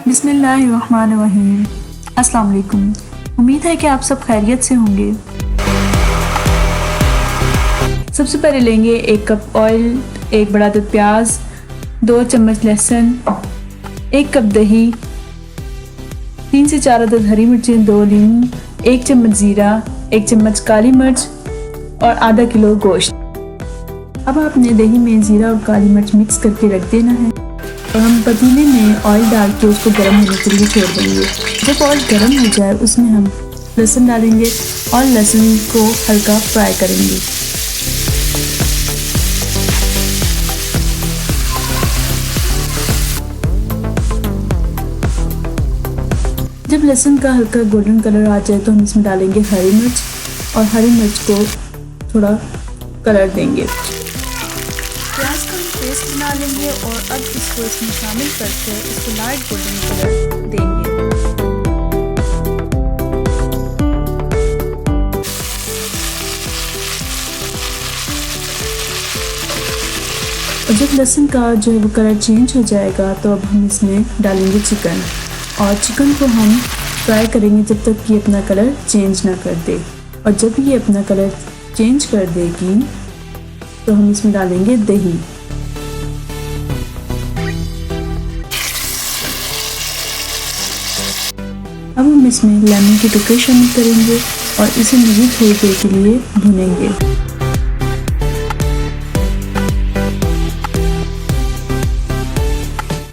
बिस्मिल्लाहिर्रहमानिर्रहीम। अस्सलाम वालेकुम। उम्मीद है कि आप सब खैरियत से होंगे। सबसे पहले लेंगे 1 कप ऑयल, 1 बड़ा दूध प्याज, 2 चम्मच लहसुन, 1 कप दही, 3 से 4 अदद हरी मिर्चें, 2 लीमू, 1 चम्मच ज़ीरा, 1 चम्मच काली मिर्च और आधा किलो गोश्त। अब आपने दही में ज़ीरा और काली मिर्च मिक्स करके रख देना है और हम पतीले में ऑयल डाल के उसको गर्म होने के लिए छोड़ देंगे। जब ऑयल गर्म हो जाए उसमें हम लहसुन डालेंगे और लहसुन को हल्का फ्राई करेंगे। जब लहसुन का हल्का गोल्डन कलर आ जाए तो हम इसमें डालेंगे हरी मिर्च और हरी मिर्च को थोड़ा कलर देंगे। प्याज का हम पेस्ट बना लेंगे और अब इसको इसमें शामिल करके इसको लाइट गोल्डन कलर देंगे। और जब लहसुन का जो है वो कलर चेंज हो जाएगा तो अब हम इसमें डालेंगे चिकन और चिकन को हम फ्राई करेंगे जब तक कि अपना कलर चेंज ना कर दे। और जब ये अपना कलर चेंज कर देगी तो हम इसमें डालेंगे दही। अब हम इसमें लेमन के टुकड़े शामिल करेंगे और इसे मज़ीद थोड़ी देर के लिए भुनेंगे।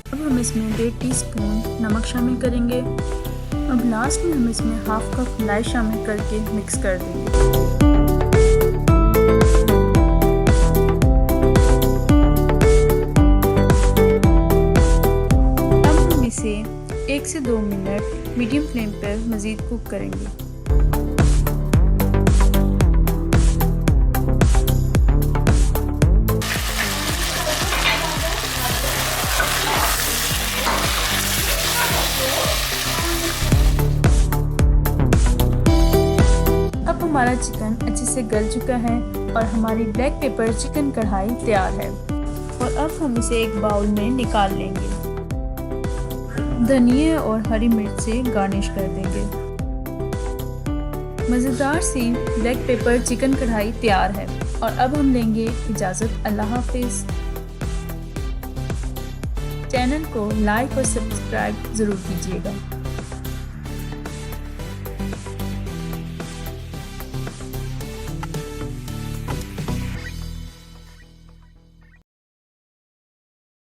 अब हम इसमें 1.5 टीस्पून नमक शामिल करेंगे। अब लास्ट में हम इसमें हाफ कप मलाई शामिल करके मिक्स कर देंगे। अब हम इसे 1 से 2 मिनट मीडियम फ्लेम पर मज़ीद कुक करेंगे। हमारा चिकन अच्छे से गल चुका है और हमारी ब्लैक पेपर चिकन कढ़ाई तैयार है और अब हम इसे एक बाउल में निकाल लेंगे। धनिया और हरी मिर्च से गार्निश कर देंगे। मज़ेदार सी ब्लैक पेपर चिकन कढ़ाई तैयार है और अब हम लेंगे इजाज़त। अल्लाह हाफिज़। चैनल को लाइक और सब्सक्राइब ज़रूर कीजिएगा।